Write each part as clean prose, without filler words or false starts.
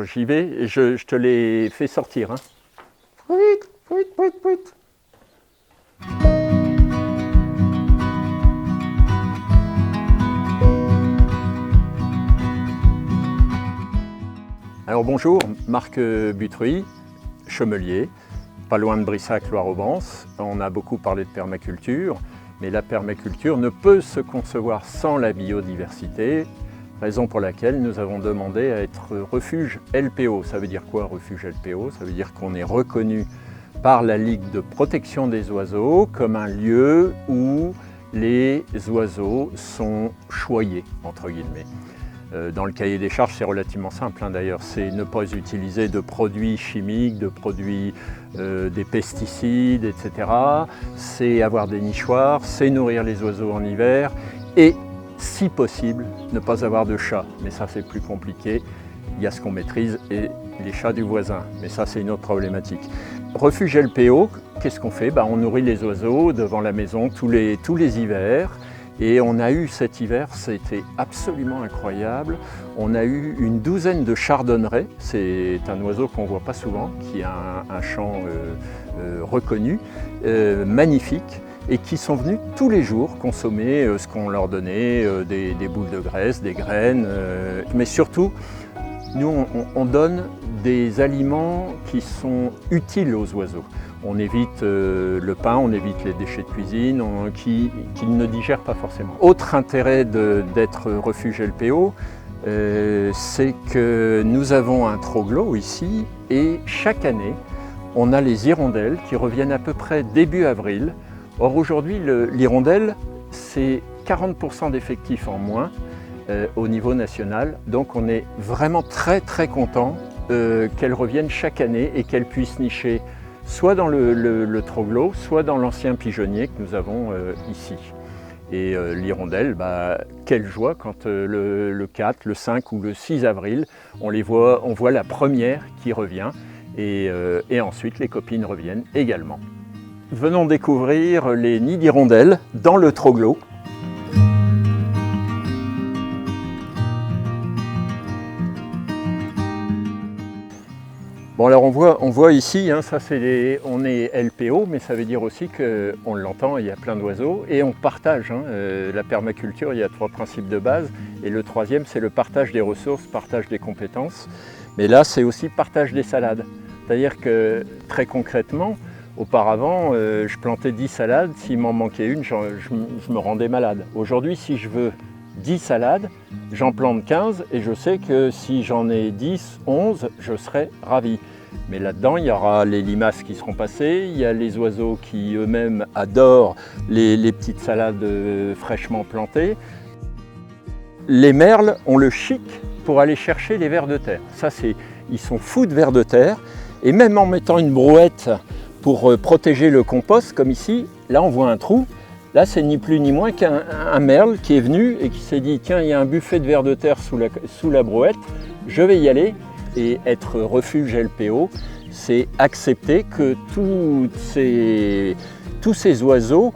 Alors j'y vais et je te les fais sortir. Hein. Pouit, pouit, pouit, pouit. Alors bonjour, Marc Butruy, chemelier, pas loin de Brissac, Loire-Aubance. On a beaucoup parlé de permaculture, mais la permaculture ne peut se concevoir sans la biodiversité, raison pour laquelle nous avons demandé à être refuge LPO. Ça veut dire quoi, refuge LPO? Ça veut dire qu'on est reconnu par la Ligue de protection des oiseaux comme un lieu où les oiseaux sont choyés, entre guillemets. Dans le cahier des charges, c'est relativement simple d'ailleurs, c'est ne pas utiliser de produits chimiques, de produits, des pesticides, etc. C'est avoir des nichoirs, c'est nourrir les oiseaux en hiver et, si possible, ne pas avoir de chats. Mais ça, c'est plus compliqué. Il y a ce qu'on maîtrise et les chats du voisin. Mais ça, c'est une autre problématique. Refuge LPO, qu'est-ce qu'on fait? On nourrit les oiseaux devant la maison tous les hivers. Et on a eu cet hiver, c'était absolument incroyable. On a eu une douzaine de chardonnerets. C'est un oiseau qu'on ne voit pas souvent, qui a un chant reconnu, magnifique, et qui sont venus tous les jours consommer ce qu'on leur donnait, des boules de graisse, des graines. Mais surtout, nous, on donne des aliments qui sont utiles aux oiseaux. On évite le pain, on évite les déchets de cuisine qu'ils ne digèrent pas forcément. Autre intérêt d'être refuge LPO, c'est que nous avons un troglo ici et chaque année, on a les hirondelles qui reviennent à peu près début avril. Or aujourd'hui, l'hirondelle, c'est 40% d'effectifs en moins au niveau national. Donc on est vraiment très content qu'elles reviennent chaque année et qu'elles puissent nicher soit dans le troglo, soit dans l'ancien pigeonnier que nous avons ici. Et l'hirondelle, quelle joie quand le 4, le 5 ou le 6 avril, on voit la première qui revient et ensuite les copines reviennent également. Venons découvrir les nids d'hirondelles dans le troglo. Bon alors on voit ici, ça on est LPO, mais ça veut dire aussi qu'on l'entend, il y a plein d'oiseaux et on partage. La permaculture, il y a 3 principes de base et le 3e c'est le partage des ressources, partage des compétences. Mais là c'est aussi partage des salades. C'est-à-dire que très concrètement, auparavant je plantais 10 salades, s'il m'en manquait une, je me rendais malade. Aujourd'hui si je veux 10 salades, j'en plante 15 et je sais que si j'en ai 10, 11, je serai ravi. Mais là-dedans, il y aura les limaces qui seront passées, il y a les oiseaux qui eux-mêmes adorent les petites salades fraîchement plantées. Les merles ont le chic pour aller chercher les vers de terre. Ils sont fous de vers de terre et même en mettant une brouette pour protéger le compost, comme ici, là on voit un trou. Là, c'est ni plus ni moins qu'un merle qui est venu et qui s'est dit « Tiens, il y a un buffet de vers de terre sous la brouette, je vais y aller ». Et être refuge LPO, c'est accepter que tous ces oiseaux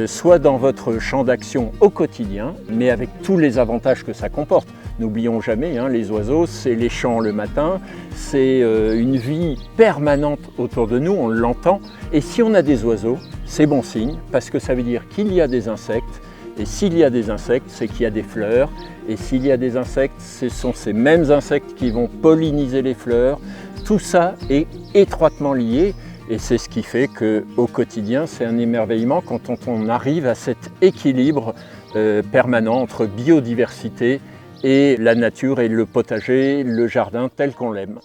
soient dans votre champ d'action au quotidien, mais avec tous les avantages que ça comporte. N'oublions jamais, les oiseaux, c'est les chants le matin, c'est une vie permanente autour de nous, on l'entend. Et si on a des oiseaux, c'est bon signe, parce que ça veut dire qu'il y a des insectes, et s'il y a des insectes, c'est qu'il y a des fleurs, et s'il y a des insectes, ce sont ces mêmes insectes qui vont polliniser les fleurs. Tout ça est étroitement lié, et c'est ce qui fait qu'au quotidien, c'est un émerveillement quand on arrive à cet équilibre permanent entre biodiversité et la nature et le potager, le jardin tel qu'on l'aime.